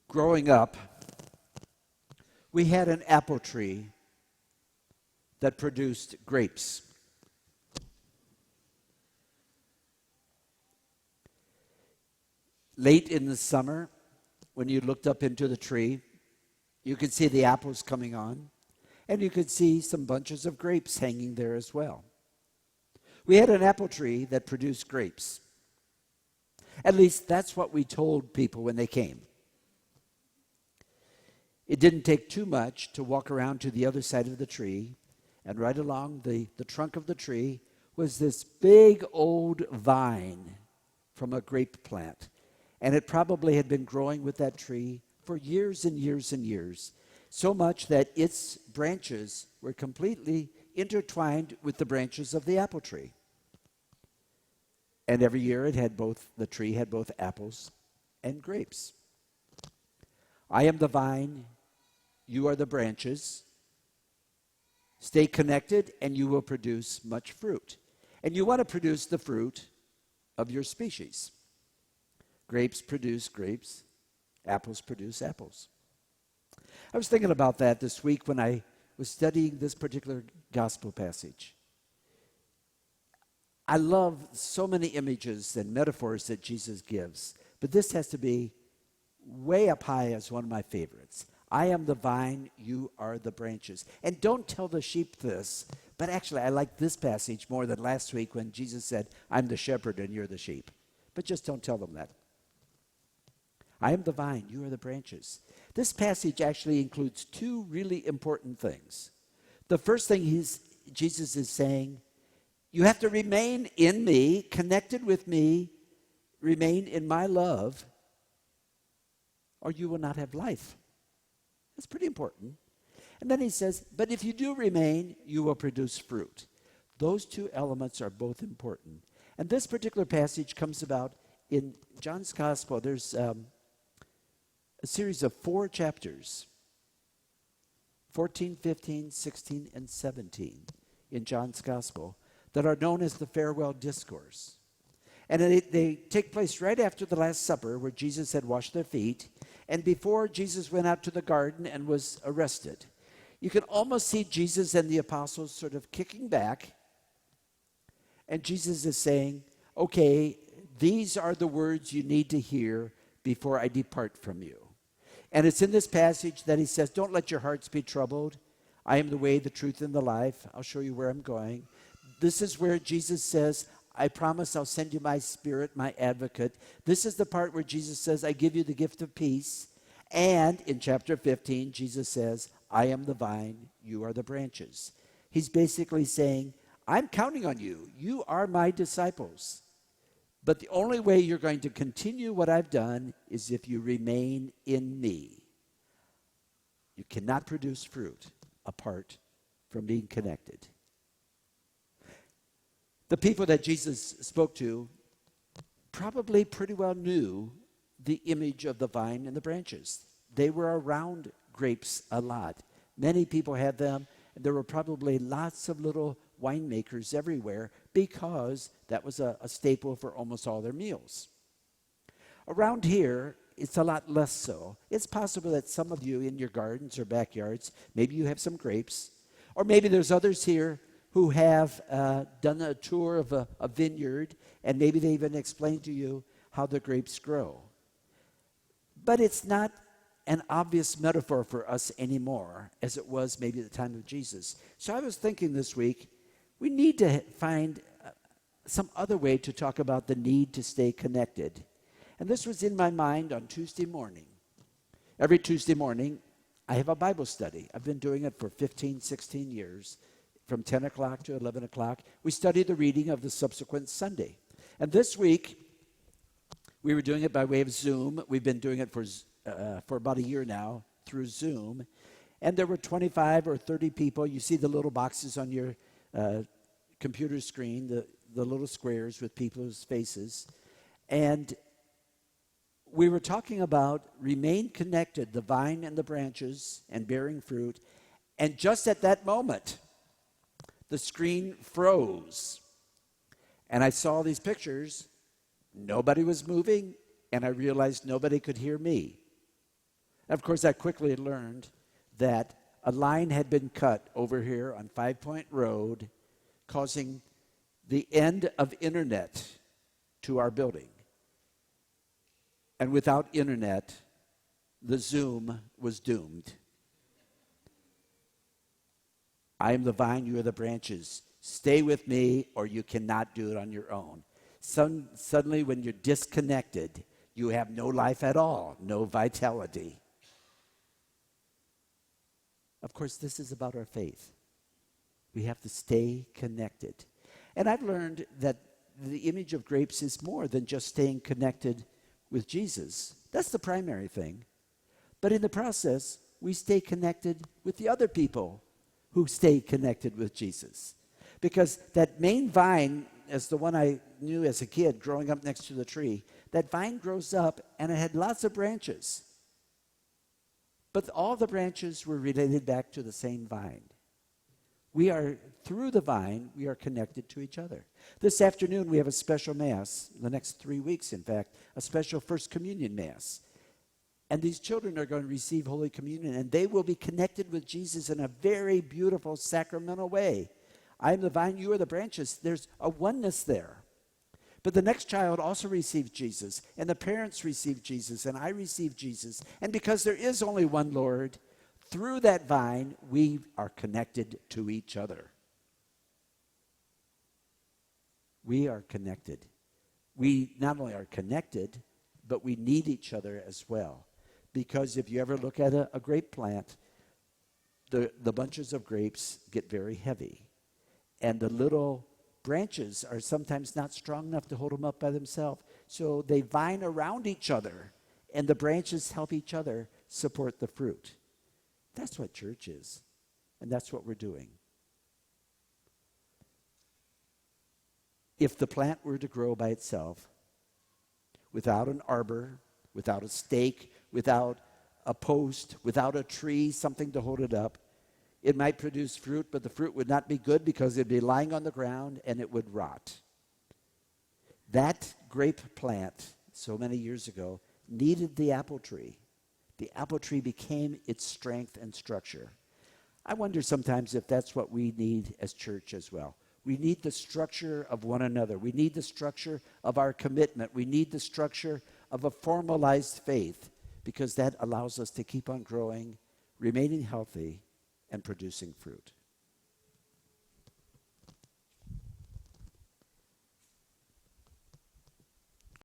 Growing up, we had an apple tree that produced grapes. Late in the summer, when you looked up into the tree, you could see the apples coming on, and you could see some bunches of grapes hanging there as well. We had an apple tree that produced grapes. At least that's what we told people when they came. It didn't take too much to walk around to the other side of the tree, and right along the trunk of the tree was this big old vine from a grape plant. And it probably had been growing with that tree for years and years and years, so much that its branches were completely intertwined with the branches of the apple tree. And every year the tree had both apples and grapes. I am the vine, you are the branches. Stay connected and you will produce much fruit. And you want to produce the fruit of your species. Grapes produce grapes, apples produce apples. I was thinking about that this week when I was studying this particular gospel passage. I love so many images and metaphors that Jesus gives, but this has to be way up high as one of my favorites. I am the vine, you are the branches. And don't tell the sheep this, but actually I like this passage more than last week when Jesus said, I'm the shepherd and you're the sheep. But just don't tell them that. I am the vine, you are the branches. This passage actually includes two really important things. The first thing Jesus is saying, you have to remain in me, connected with me, remain in my love, or you will not have life. That's pretty important. And then he says, but if you do remain, you will produce fruit. Those two elements are both important. And this particular passage comes about in John's Gospel. There's a series of 4 chapters, 14, 15, 16, and 17 in John's Gospel that are known as the farewell discourse. And they take place right after the Last Supper where Jesus had washed their feet and before Jesus went out to the garden and was arrested. You can almost see Jesus and the apostles sort of kicking back, and Jesus is saying, okay, these are the words you need to hear before I depart from you. And it's in this passage that he says, don't let your hearts be troubled. I am the way, the truth, and the life. I'll show you where I'm going. This is where Jesus says, I promise I'll send you my Spirit, my advocate. This is the part where Jesus says, I give you the gift of peace. And in chapter 15, Jesus says, I am the vine, you are the branches. He's basically saying, I'm counting on you. You are my disciples. But the only way you're going to continue what I've done is if you remain in me. You cannot produce fruit apart from being connected. The people that Jesus spoke to probably pretty well knew the image of the vine and the branches. They were around grapes a lot. Many people had them, and there were probably lots of little winemakers everywhere because that was a staple for almost all their meals. Around here, it's a lot less so. It's possible that some of you in your gardens or backyards, maybe you have some grapes, or maybe there's others here who have done a tour of a vineyard, and maybe they even explained to you how the grapes grow. But it's not an obvious metaphor for us anymore, as it was maybe at the time of Jesus. So I was thinking this week, we need to find some other way to talk about the need to stay connected. And this was in my mind on Tuesday morning. Every Tuesday morning, I have a Bible study. I've been doing it for 15, 16 years. From 10 o'clock to 11 o'clock, we study the reading of the subsequent Sunday. And this week, we were doing it by way of Zoom. We've been doing it for about a year now through Zoom. And there were 25 or 30 people. You see the little boxes on your computer screen, the little squares with people's faces. And we were talking about remain connected, the vine and the branches, and bearing fruit. And just at that moment, the screen froze. And I saw these pictures. Nobody was moving, and I realized nobody could hear me. Of course, I quickly learned that a line had been cut over here on 5 Point Road, causing the end of internet to our building. And without internet, the Zoom was doomed. I am the vine, you are the branches. Stay with me, or you cannot do it on your own. Suddenly, when you're disconnected, you have no life at all, no vitality. Of course, this is about our faith. We have to stay connected. And I've learned that the image of grapes is more than just staying connected with Jesus. That's the primary thing. But in the process, we stay connected with the other people who stay connected with Jesus. Because that main vine, as the one I knew as a kid growing up next to the tree, that vine grows up and it had lots of branches. But all the branches were related back to the same vine. We are, through the vine, we are connected to each other. This afternoon, we have a special Mass, the next 3 weeks, in fact, a special First Communion Mass. And these children are going to receive Holy Communion, and they will be connected with Jesus in a very beautiful sacramental way. I am the vine, you are the branches. There's a oneness there. But the next child also receives Jesus, and the parents receive Jesus, and I receive Jesus. And because there is only one Lord, through that vine, we are connected to each other. We are connected. We not only are connected, but we need each other as well. Because if you ever look at a grape plant, the bunches of grapes get very heavy. And the little branches are sometimes not strong enough to hold them up by themselves. So they vine around each other, and the branches help each other support the fruit. That's what church is, and that's what we're doing. If the plant were to grow by itself, without an arbor, without a stake, without a post, without a tree, something to hold it up, it might produce fruit, but the fruit would not be good because it'd be lying on the ground and it would rot. That grape plant, so many years ago, needed the apple tree. The apple tree became its strength and structure. I wonder sometimes if that's what we need as church as well. We need the structure of one another. We need the structure of our commitment. We need the structure of a formalized faith, because that allows us to keep on growing, remaining healthy, and producing fruit.